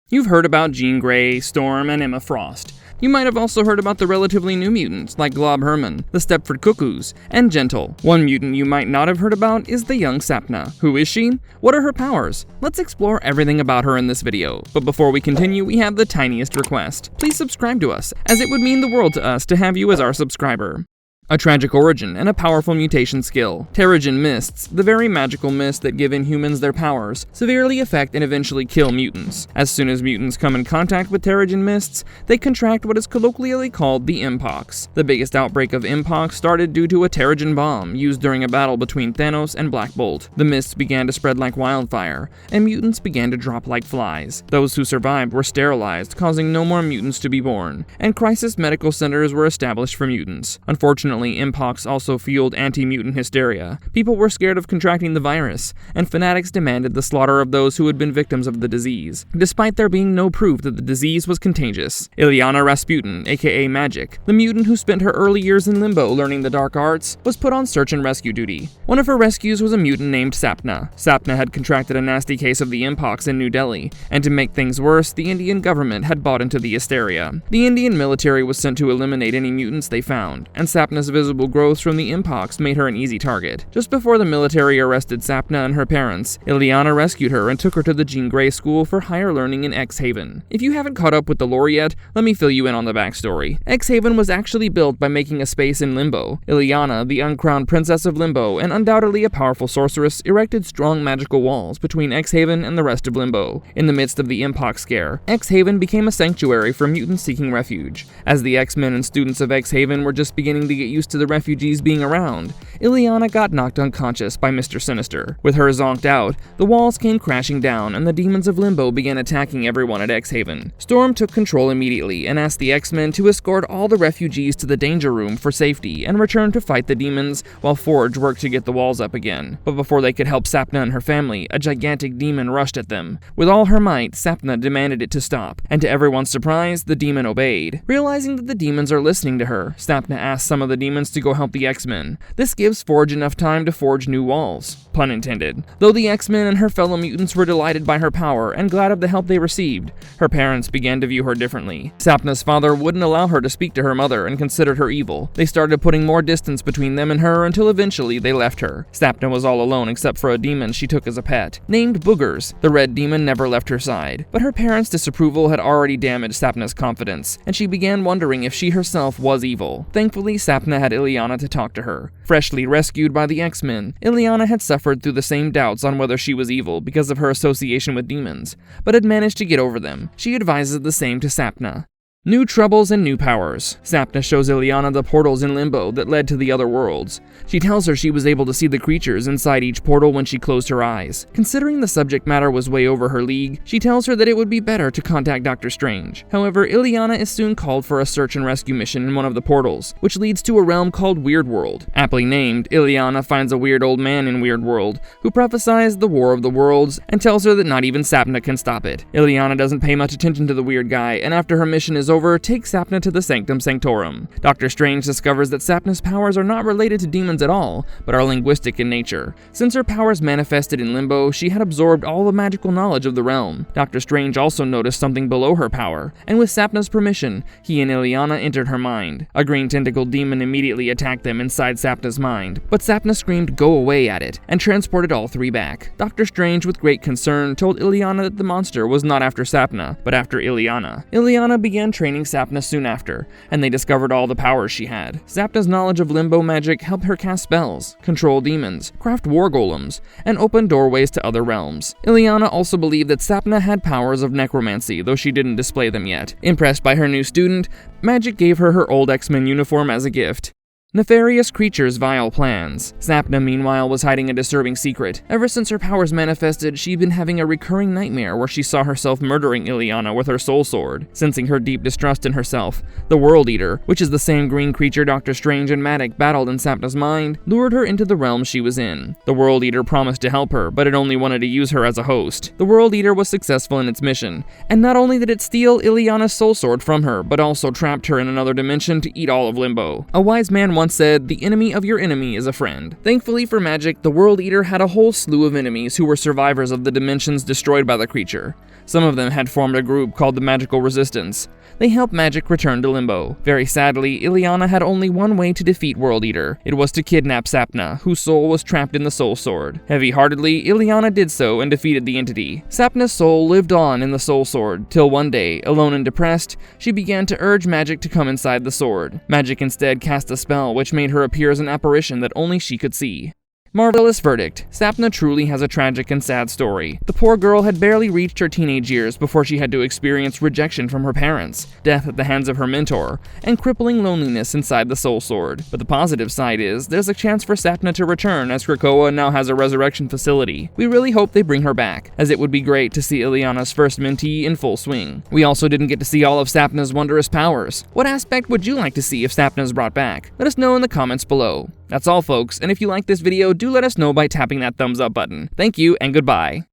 You've heard about Jean Grey, Storm, and Emma Frost. You might have also heard about the relatively new mutants like Glob Herman, the Stepford Cuckoos, and Gentle. One mutant you might not have heard about is the young Sapna. Who is she? What are her powers? Let's explore everything about her in this video. But before we continue, we have the tiniest request. Please subscribe to us, as it would mean the world to us to have you as our subscriber. A tragic origin and a powerful mutation skill. Terrigen mists, the very magical mists that give inhumans their powers, severely affect and eventually kill mutants. As soon as mutants come in contact with Terrigen mists, they contract what is colloquially called the Mpox. The biggest outbreak of Mpox started due to a Terrigen bomb used during a battle between Thanos and Black Bolt. The mists began to spread like wildfire, and mutants began to drop like flies. Those who survived were sterilized, causing no more mutants to be born, and crisis medical centers were established for mutants. Unfortunately, Mpox also fueled anti-mutant hysteria. People were scared of contracting the virus, and fanatics demanded the slaughter of those who had been victims of the disease, despite there being no proof that the disease was contagious. Ileana Rasputin, aka Magic, the mutant who spent her early years in limbo learning the dark arts, was put on search and rescue duty. One of her rescues was a mutant named Sapna. Sapna had contracted a nasty case of the Mpox in New Delhi, and to make things worse, the Indian government had bought into the hysteria. The Indian military was sent to eliminate any mutants they found, and Sapna's visible growths from the Mpox made her an easy target. Just before the military arrested Sapna and her parents, Ileana rescued her and took her to the Jean Grey School for Higher Learning in X-Haven. If you haven't caught up with the lore yet, let me fill you in on the backstory. X-Haven was actually built by making a space in Limbo. Ileana, the uncrowned princess of Limbo and undoubtedly a powerful sorceress, erected strong magical walls between X-Haven and the rest of Limbo. In the midst of the Mpox scare, X-Haven became a sanctuary for mutants seeking refuge. As the X-Men and students of X-Haven were just beginning to get used to the refugees being around, Ileana got knocked unconscious by Mr. Sinister. With her zonked out, the walls came crashing down and the demons of Limbo began attacking everyone at X-Haven. Storm took control immediately and asked the X-Men to escort all the refugees to the danger room for safety and return to fight the demons while Forge worked to get the walls up again. But before they could help Sapna and her family, a gigantic demon rushed at them. With all her might, Sapna demanded it to stop, and to everyone's surprise, the demon obeyed. Realizing that the demons are listening to her, Sapna asked some of the demons to go help the X-Men. This gives Forge enough time to forge new walls. Pun intended. Though the X-Men and her fellow mutants were delighted by her power and glad of the help they received, her parents began to view her differently. Sapna's father wouldn't allow her to speak to her mother and considered her evil. They started putting more distance between them and her until eventually they left her. Sapna was all alone except for a demon she took as a pet. Named Boogers, the red demon never left her side. But her parents' disapproval had already damaged Sapna's confidence, and she began wondering if she herself was evil. Thankfully, Sapna had Ileana to talk to her. Freshly rescued by the X-Men, Ileana had suffered through the same doubts on whether she was evil because of her association with demons, but had managed to get over them. She advises the same to Sapna. New troubles and new powers. Sapna shows Ileana the portals in Limbo that led to the other worlds. She tells her she was able to see the creatures inside each portal when she closed her eyes. Considering the subject matter was way over her league, she tells her that it would be better to contact Dr. Strange. However, Ileana is soon called for a search and rescue mission in one of the portals, which leads to a realm called Weird World. Aptly named, Ileana finds a weird old man in Weird World who prophesies the War of the Worlds and tells her that not even Sapna can stop it. Ileana doesn't pay much attention to the weird guy, and after her mission is over, takes Sapna to the Sanctum Sanctorum. Dr. Strange discovers that Sapna's powers are not related to demons at all, but are linguistic in nature. Since her powers manifested in Limbo, she had absorbed all the magical knowledge of the realm. Dr. Strange also noticed something below her power, and with Sapna's permission, he and Ileana entered her mind. A green tentacled demon immediately attacked them inside Sapna's mind, but Sapna screamed "go away" at it, and transported all three back. Dr. Strange, with great concern, told Ileana that the monster was not after Sapna, but after Ileana. Ileana began training Sapna soon after, and they discovered all the powers she had. Sapna's knowledge of Limbo magic helped her cast spells, control demons, craft war golems, and open doorways to other realms. Ileana also believed that Sapna had powers of necromancy, though she didn't display them yet. Impressed by her new student, Magic gave her her old X-Men uniform as a gift. Nefarious creatures' vile plans. Sapna, meanwhile, was hiding a disturbing secret. Ever since her powers manifested, she'd been having a recurring nightmare where she saw herself murdering Ileana with her soul sword. Sensing her deep distrust in herself, the World Eater, which is the same green creature Dr. Strange and Matic battled in Sapna's mind, lured her into the realm she was in. The World Eater promised to help her, but it only wanted to use her as a host. The World Eater was successful in its mission, and not only did it steal Ileana's soul sword from her, but also trapped her in another dimension to eat all of Limbo. A wise man once said, "The enemy of your enemy is a friend." Thankfully for Magic, the World Eater had a whole slew of enemies who were survivors of the dimensions destroyed by the creature. Some of them had formed a group called the Magical Resistance. They helped magic return to Limbo. Very sadly, Ileana had only one way to defeat World Eater. It was to kidnap Sapna, whose soul was trapped in the Soul Sword. Heavy-heartedly, Ileana did so and defeated the entity. Sapna's soul lived on in the Soul Sword, till one day, alone and depressed, she began to urge magic to come inside the sword. Magic instead cast a spell which made her appear as an apparition that only she could see. Marvelous verdict. Sapna truly has a tragic and sad story. The poor girl had barely reached her teenage years before she had to experience rejection from her parents, death at the hands of her mentor, and crippling loneliness inside the Soul Sword. But the positive side is, there's a chance for Sapna to return, as Krakoa now has a resurrection facility. We really hope they bring her back, as it would be great to see Ileana's first mentee in full swing. We also didn't get to see all of Sapna's wondrous powers. What aspect would you like to see if Sapna's brought back? Let us know in the comments below. That's all, folks, and if you like this video, do let us know by tapping that thumbs up button. Thank you, and goodbye.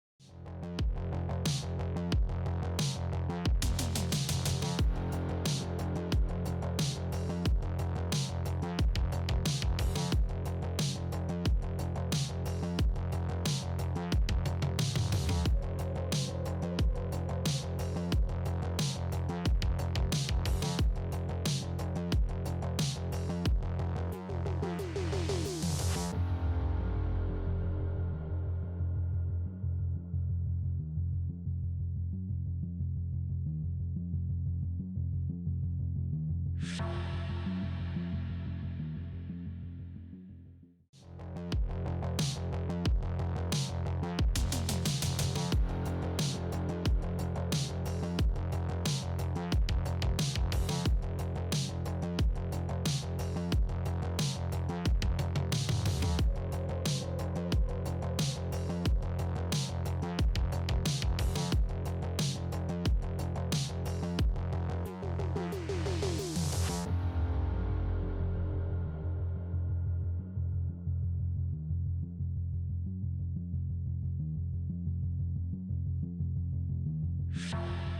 You